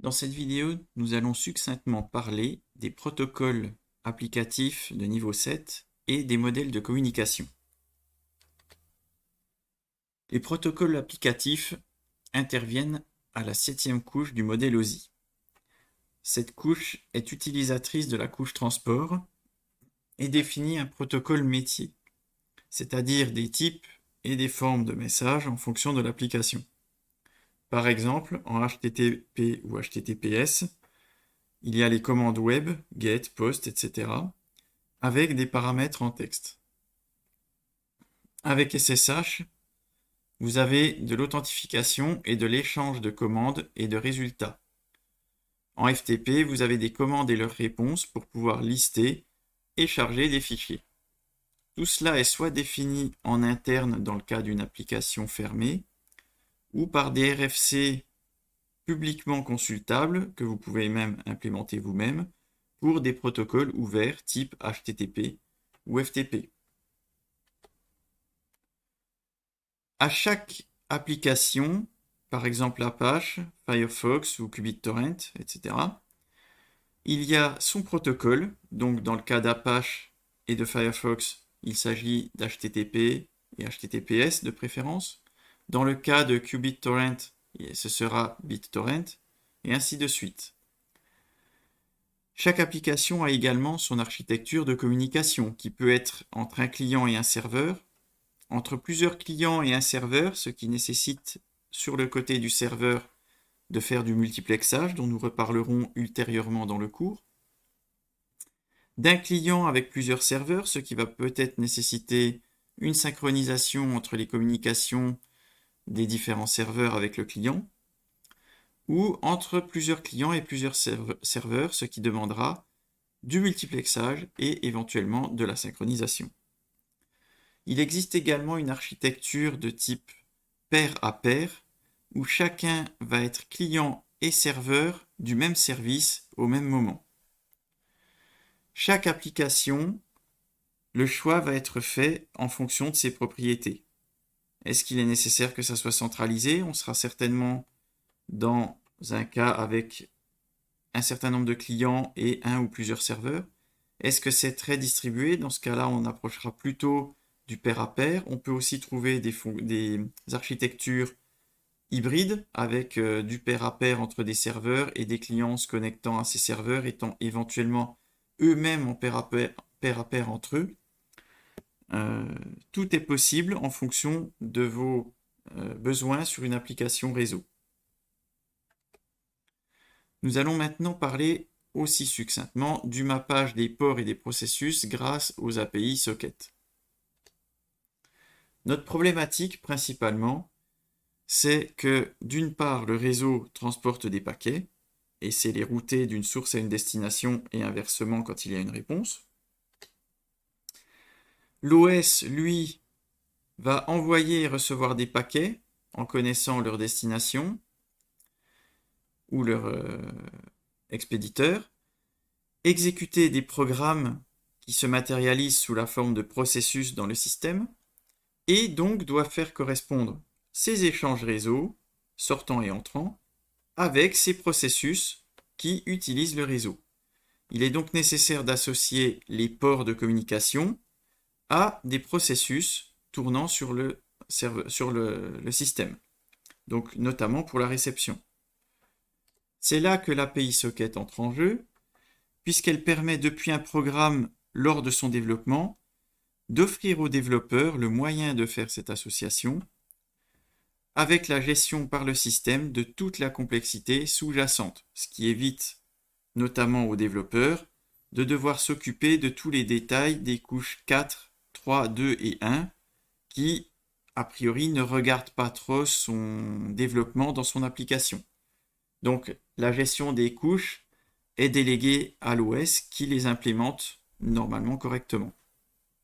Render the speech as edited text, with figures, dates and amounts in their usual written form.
Dans cette vidéo, nous allons succinctement parler des protocoles applicatifs de niveau 7 et des modèles de communication. Les protocoles applicatifs interviennent à la 7e couche du modèle OSI. Cette couche est utilisatrice de la couche transport et définit un protocole métier, c'est-à-dire des types et des formes de messages en fonction de l'application. Par exemple, en HTTP ou HTTPS, il y a les commandes web, get, post, etc. avec des paramètres en texte. Avec SSH, vous avez de l'authentification et de l'échange de commandes et de résultats. En FTP, vous avez des commandes et leurs réponses pour pouvoir lister et charger des fichiers. Tout cela est soit défini en interne dans le cas d'une application fermée, ou par des RFC publiquement consultables, que vous pouvez même implémenter vous-même, pour des protocoles ouverts type HTTP ou FTP. À chaque application, par exemple Apache, Firefox ou QBitTorrent, etc., il y a son protocole. Donc dans le cas d'Apache et de Firefox, il s'agit d'HTTP et HTTPS de préférence. Dans le cas de QBitTorrent, ce sera BitTorrent, et ainsi de suite. Chaque application a également son architecture de communication, qui peut être entre un client et un serveur, entre plusieurs clients et un serveur, ce qui nécessite sur le côté du serveur de faire du multiplexage, dont nous reparlerons ultérieurement dans le cours, d'un client avec plusieurs serveurs, ce qui va peut-être nécessiter une synchronisation entre les communications des différents serveurs avec le client, ou entre plusieurs clients et plusieurs serveurs, ce qui demandera du multiplexage et éventuellement de la synchronisation. Il existe également une architecture de type pair à pair, où chacun va être client et serveur du même service au même moment. Chaque application, le choix va être fait en fonction de ses propriétés. Est-ce qu'il est nécessaire que ça soit centralisé? On sera certainement dans un cas avec un certain nombre de clients et un ou plusieurs serveurs. Est-ce que c'est très distribué? Dans ce cas-là, on approchera plutôt du pair à pair. On peut aussi trouver des architectures hybrides avec du pair à pair entre des serveurs et des clients se connectant à ces serveurs étant éventuellement eux-mêmes en pair à pair entre eux. Tout est possible en fonction de vos besoins sur une application réseau. Nous allons maintenant parler aussi succinctement du mappage des ports et des processus grâce aux API socket. Notre problématique principalement, c'est que d'une part, le réseau transporte des paquets et c'est les router d'une source à une destination et inversement quand il y a une réponse. L'OS, lui, va envoyer et recevoir des paquets en connaissant leur destination ou leur expéditeur, exécuter des programmes qui se matérialisent sous la forme de processus dans le système, et donc doit faire correspondre ces échanges réseau, sortants et entrants, avec ces processus qui utilisent le réseau. Il est donc nécessaire d'associer les ports de communication à des processus tournant sur le système, donc notamment pour la réception. C'est là que l'API socket entre en jeu, puisqu'elle permet depuis un programme lors de son développement d'offrir aux développeurs le moyen de faire cette association avec la gestion par le système de toute la complexité sous-jacente, ce qui évite notamment aux développeurs de devoir s'occuper de tous les détails des couches 4, 3, 2 et 1 qui, a priori, ne regardent pas trop son développement dans son application. Donc, la gestion des couches est déléguée à l'OS qui les implémente normalement correctement.